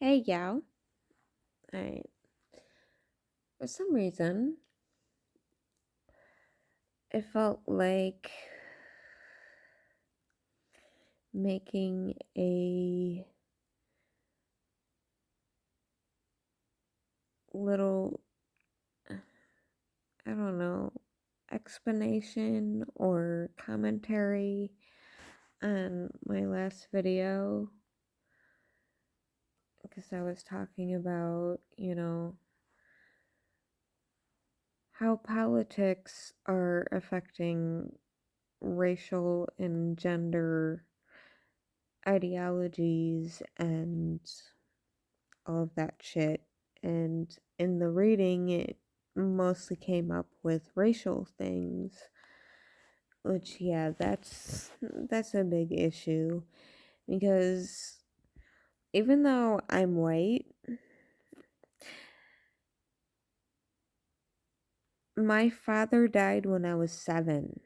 Hey, Yao. I, for some reason, it felt like making a little, I don't know, explanation or commentary on my last video because I was talking about, how politics are affecting racial and gender ideologies and all of that shit. And in the reading, it mostly came up with racial things, which, yeah, that's a big issue because even though I'm white, my father died when I was 7.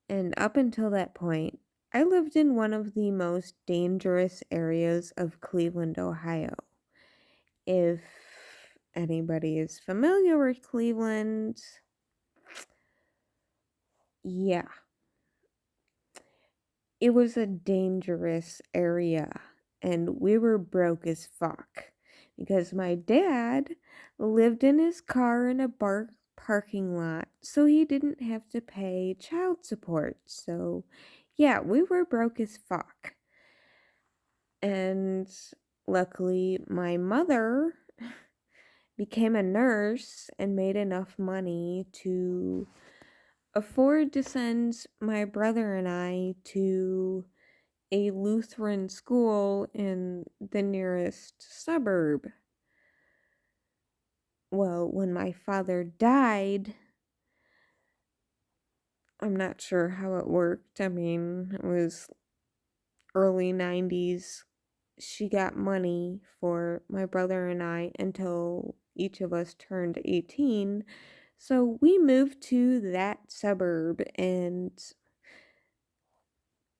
And up until that point, I lived in one of the most dangerous areas of Cleveland, Ohio. If anybody is familiar with Cleveland, yeah, it was a dangerous area and we were broke as fuck because my dad lived in his car in a parking lot so he didn't have to pay child support. So, yeah, we were broke as fuck. And luckily, my mother became a nurse and made enough money to afford to send my brother and I to a Lutheran school in the nearest suburb. Well, when my father died, I'm not sure how it worked. I mean, it was early 90s. She got money for my brother and I until each of us turned 18. So we moved to that suburb, and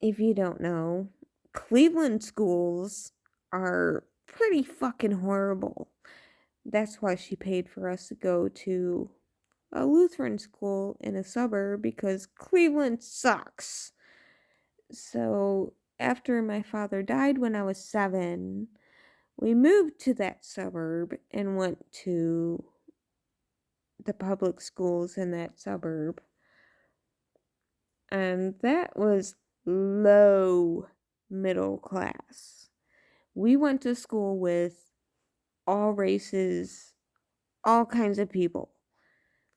if you don't know, Cleveland schools are pretty fucking horrible. That's why she paid for us to go to a Lutheran school in a suburb because Cleveland sucks. So, after my father died when I was 7, we moved to that suburb and went to the public schools in that suburb. And that was low middle class. We went to school with all races, all kinds of people.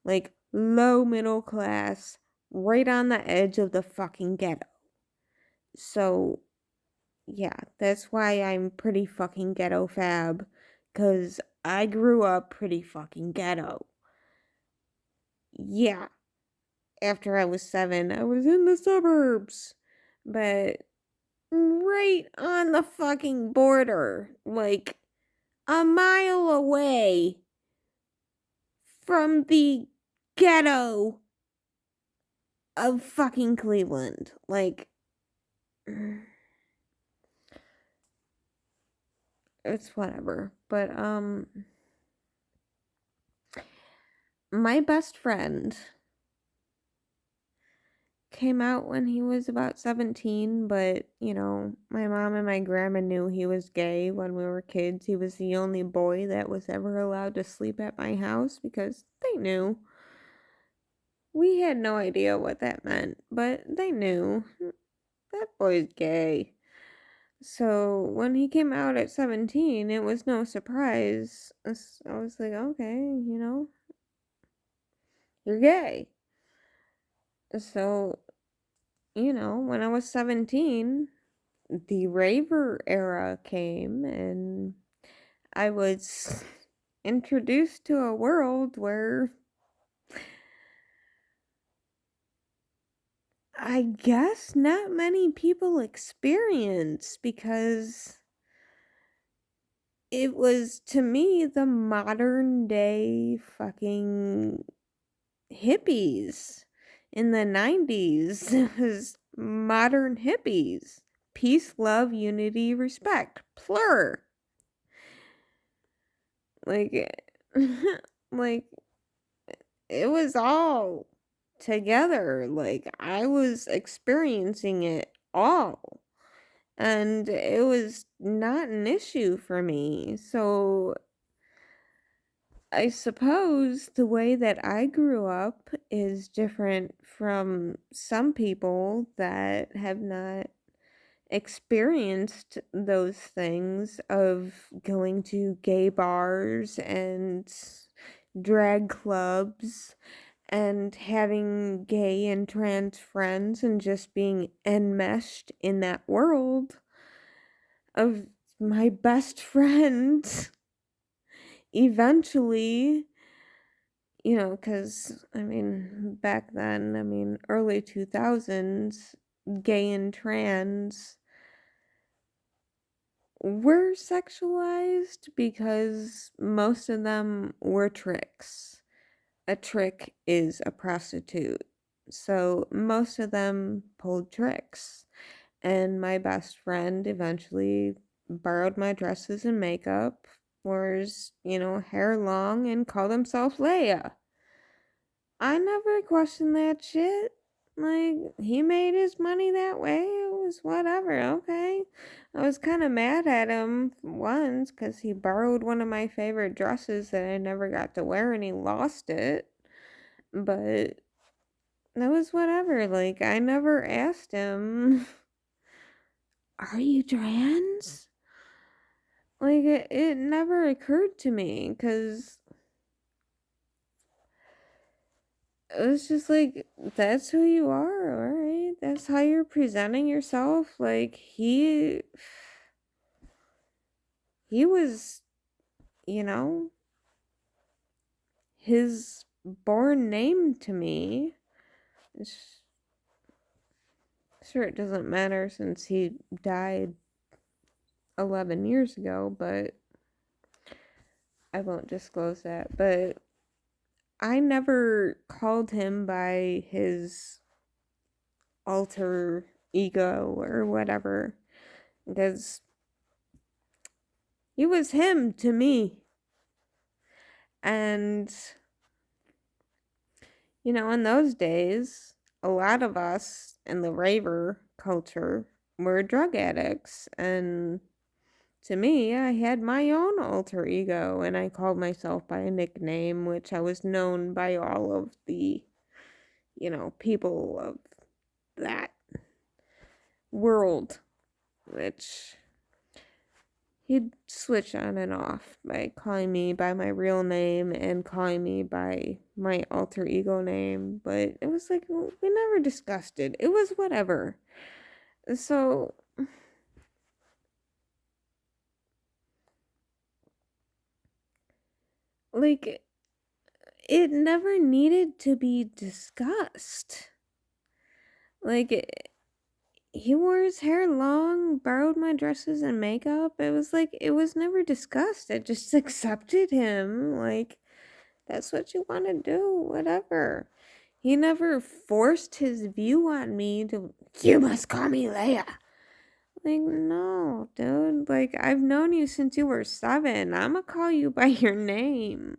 Like low middle class, right on the edge of the fucking ghetto. So, yeah, that's why I'm pretty fucking ghetto fab. Because I grew up pretty fucking ghetto. Yeah, after I was 7, I was in the suburbs. But right on the fucking border, like a mile away from the ghetto of fucking Cleveland. Like, it's whatever. But, my best friend came out when he was about 17, but, my mom and my grandma knew he was gay when we were kids. He was the only boy that was ever allowed to sleep at my house because they knew. We had no idea what that meant, but they knew. That boy's gay. So when he came out at 17, it was no surprise. I was like, okay, you're gay. So, when I was 17, the raver era came and I was introduced to a world where I guess not many people experience because it was, to me, the modern day fucking hippies in the 90s. It was modern hippies. Peace, love, unity, respect. Plur. Like, like, it was all together. Like, I was experiencing it all. And it was not an issue for me. So I suppose the way that I grew up is different from some people that have not experienced those things of going to gay bars and drag clubs and having gay and trans friends and just being enmeshed in that world of my best friend eventually, because I mean, back then, I mean, early 2000s, gay and trans were sexualized because most of them were tricks. A trick is a prostitute. So most of them pulled tricks. And my best friend eventually borrowed my dresses and makeup, wore his, hair long, and called himself Leia. I never questioned that shit. Like, he made his money that way. It was whatever, okay? I was kind of mad at him once because he borrowed one of my favorite dresses that I never got to wear and he lost it. But that was whatever. Like, I never asked him, are you trans? Like, it never occurred to me because it was just like, that's who you are, alright? That's how you're presenting yourself. Like, he was, you know, his born name to me. It's, sure, it doesn't matter since he died 11 years ago, but I won't disclose that. But I never called him by his alter ego or whatever because he was him to me. And, in those days, a lot of us in the raver culture were drug addicts. And to me, I had my own alter ego and I called myself by a nickname, which I was known by all of the, people of that world, which he'd switch on and off by calling me by my real name and calling me by my alter ego name. But it was like, we never discussed it. It was whatever. So, like, it never needed to be discussed. Like, he wore his hair long, borrowed my dresses and makeup. It was like, it was never discussed. I just accepted him. Like, that's what you want to do, whatever. He never forced his view on me to, you must call me Leia. Like, no, dude. Like, I've known you since you were 7. I'ma call you by your name.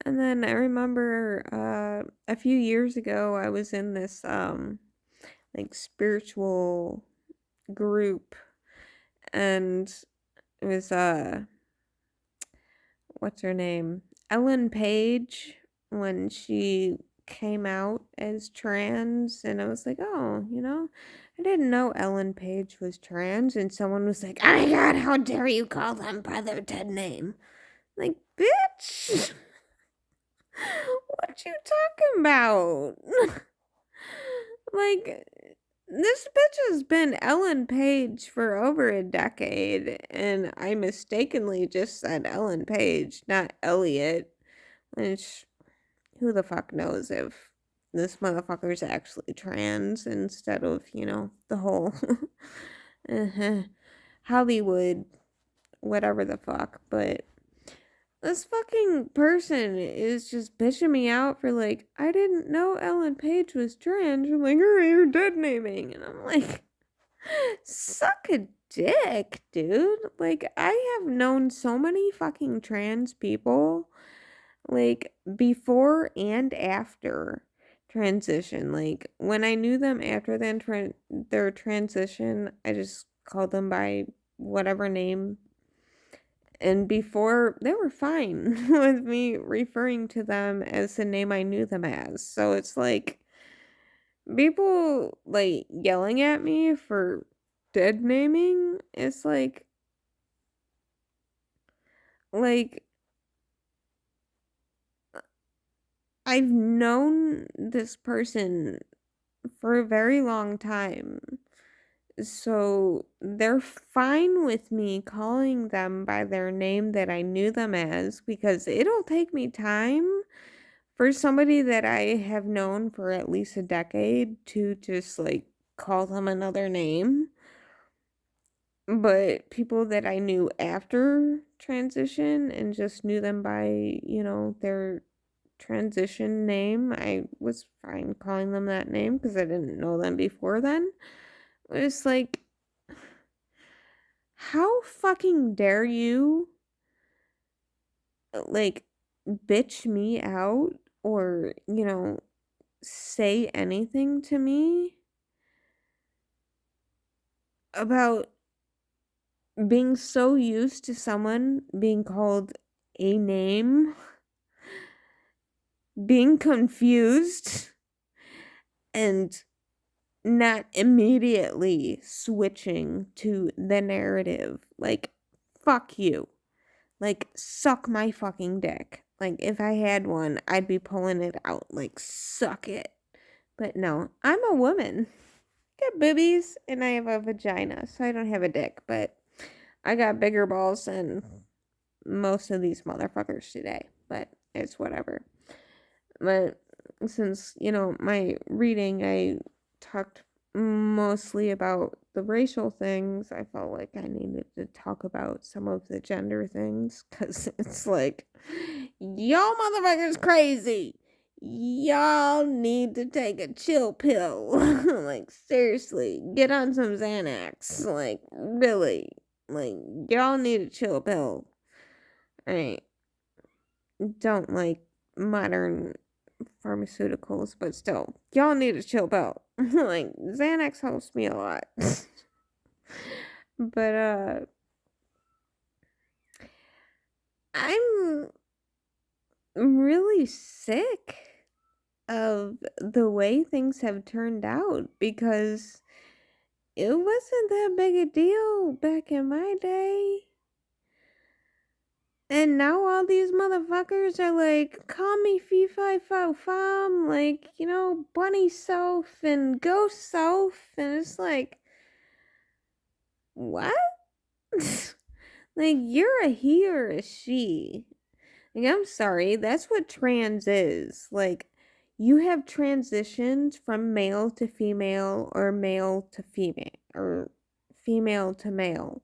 And then I remember a few years ago I was in this like spiritual group and it was what's her name? Ellen Page when she came out as trans and I was like, "Oh, I didn't know Ellen Page was trans." And someone was like, "Oh my god, how dare you call them by their dead name?" Like, bitch. What you talking about? Like, this bitch has been Ellen Page for over a decade, and I mistakenly just said Ellen Page, not Elliot. Which, who the fuck knows if this motherfucker's actually trans instead of, the whole Hollywood, whatever the fuck. But this fucking person is just bitching me out for like, I didn't know Ellen Page was trans. I'm like, alright, you're dead naming. And I'm like, suck a dick, dude. Like, I have known so many fucking trans people, like, before and after transition. Like, when I knew them after their transition, I just called them by whatever name. And before, they were fine with me referring to them as the name I knew them as. So it's like, people, like, yelling at me for dead naming, it's like, I've known this person for a very long time. So they're fine with me calling them by their name that I knew them as because it'll take me time for somebody that I have known for at least a decade to just like call them another name. But people that I knew after transition and just knew them by, their transition name, I was fine calling them that name because I didn't know them before then. It's like, how fucking dare you, like, bitch me out or, say anything to me about being so used to someone being called a name, being confused, and not immediately switching to the narrative. Like, fuck you. Like, suck my fucking dick. Like, if I had one, I'd be pulling it out. Like, suck it. But no, I'm a woman. I got boobies and I have a vagina, so I don't have a dick, but I got bigger balls than most of these motherfuckers today. But it's whatever. But since, my reading, I talked mostly about the racial things, I felt like I needed to talk about some of the gender things because it's like, y'all motherfuckers crazy. Y'all need to take a chill pill. Like, seriously, get on some Xanax. Like, really. Like, y'all need a chill pill. I don't like modern pharmaceuticals, but still, y'all need a chill pill. Like, Xanax helps me a lot. But, I'm really sick of the way things have turned out because it wasn't that big a deal back in my day. And now all these motherfuckers are like, call me fee fi fo fum, like, bunny self and ghost self. And it's like, what? Like, you're a he or a she. Like, I'm sorry, that's what trans is. Like, you have transitioned from male to female or male to female or female to male.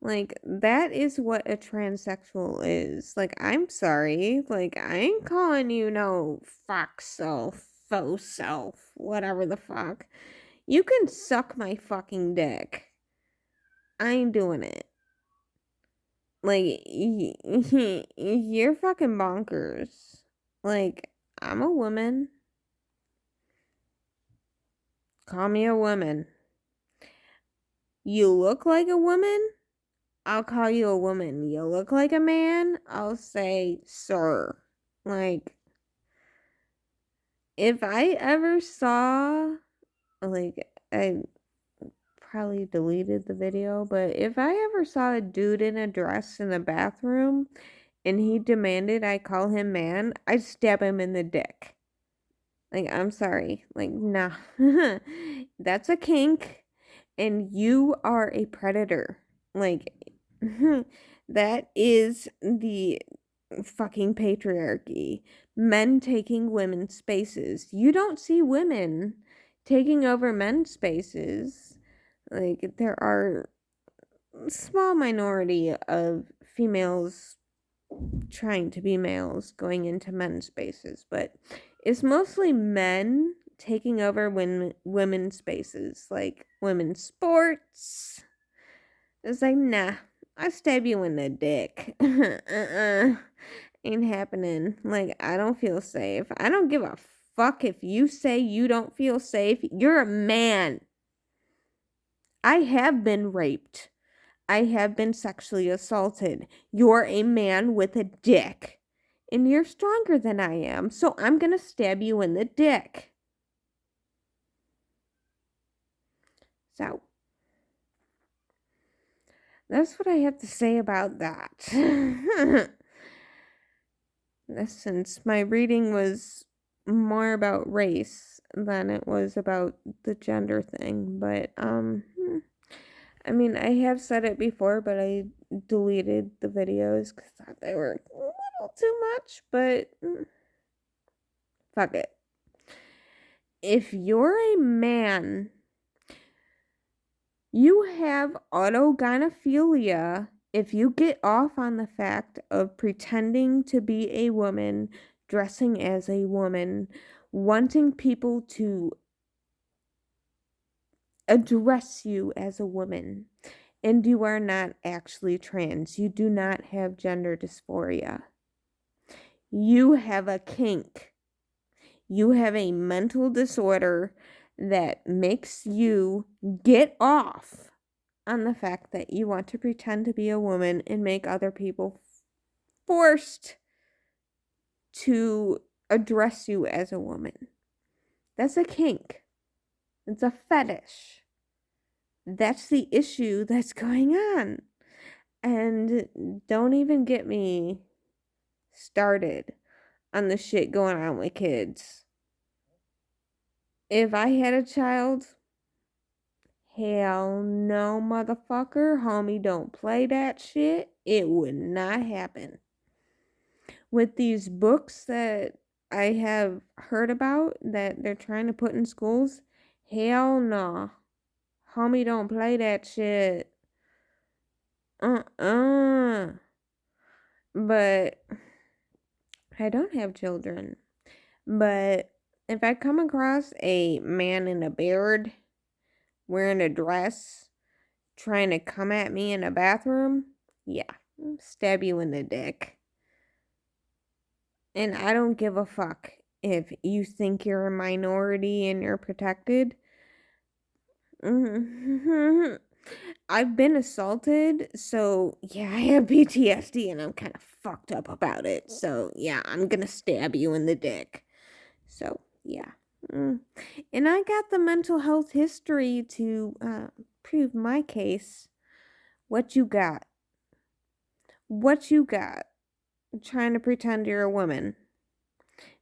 Like, that is what a transsexual is. Like, I'm sorry. Like, I ain't calling you no fuck self, faux self, whatever the fuck. You can suck my fucking dick. I ain't doing it. Like, you're fucking bonkers. Like, I'm a woman. Call me a woman. You look like a woman? I'll call you a woman. You look like a man? I'll say, sir. Like, if I ever saw, like, I probably deleted the video, but if I ever saw a dude in a dress in the bathroom and he demanded I call him man, I'd stab him in the dick. Like, I'm sorry. Like, nah. That's a kink, and you are a predator. Like, that is the fucking patriarchy. Men taking women's spaces. You don't see women taking over men's spaces. Like, there are a small minority of females trying to be males going into men's spaces, but it's mostly men taking over women's spaces, like women's sports, It's like, nah, I stab you in the dick. Ain't happening. Like, I don't feel safe. I don't give a fuck if you say you don't feel safe. You're a man. I have been raped. I have been sexually assaulted. You're a man with a dick. And you're stronger than I am, so I'm gonna stab you in the dick. So, that's what I have to say about that. Since my reading was more about race than it was about the gender thing, but I mean, I have said it before, but I deleted the videos because I thought they were a little too much, but fuck it. If you're a man, you have autogynephilia if you get off on the fact of pretending to be a woman, dressing as a woman, wanting people to address you as a woman, and you are not actually trans. You do not have gender dysphoria. You have a kink. You have a mental disorder that makes you get off on the fact that you want to pretend to be a woman and make other people forced to address you as a woman. That's a kink. It's a fetish. That's the issue that's going on. And don't even get me started on the shit going on with kids. If I had a child, hell no, motherfucker. Homie, don't play that shit. It would not happen. With these books that I have heard about that they're trying to put in schools, hell no. Homie, don't play that shit. But I don't have children. But if I come across a man in a beard wearing a dress trying to come at me in a bathroom, yeah, stab you in the dick. And I don't give a fuck if you think you're a minority and you're protected. I've been assaulted, so yeah, I have PTSD and I'm kind of fucked up about it. So yeah, I'm gonna stab you in the dick. So yeah. And I got the mental health history to prove my case. What you got? What you got? Trying to pretend you're a woman.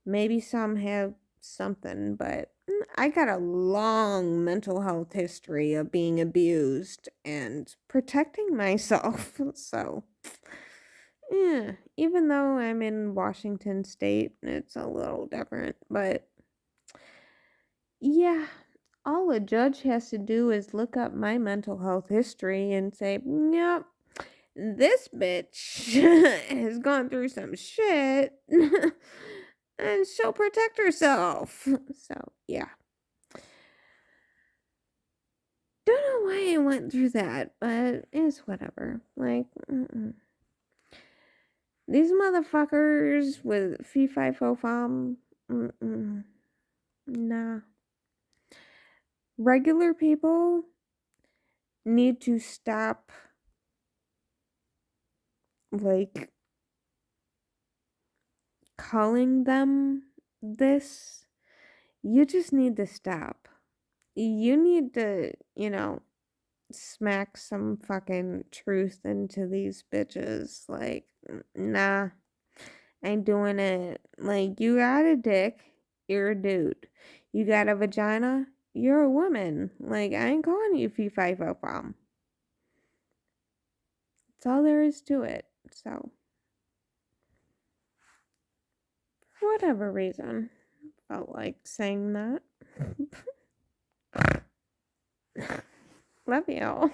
Maybe some have something, but I got a long mental health history of being abused and protecting myself. So, yeah, even though I'm in Washington State, it's a little different, but yeah, all a judge has to do is look up my mental health history and say, yep, this bitch has gone through some shit and she'll protect herself. So, yeah. Don't know why I went through that, but it's whatever. Like, these motherfuckers with fee fi fo fum, nah. Regular people need to stop, like, calling them this. You just need to stop. You need to, smack some fucking truth into these bitches. Like, nah, ain't doing it. Like, you got a dick, you're a dude. You got a vagina, you're a woman. Like, I ain't calling you fee fi fo fum. That's all there is to it. So, for whatever reason, felt like saying that. Love y'all.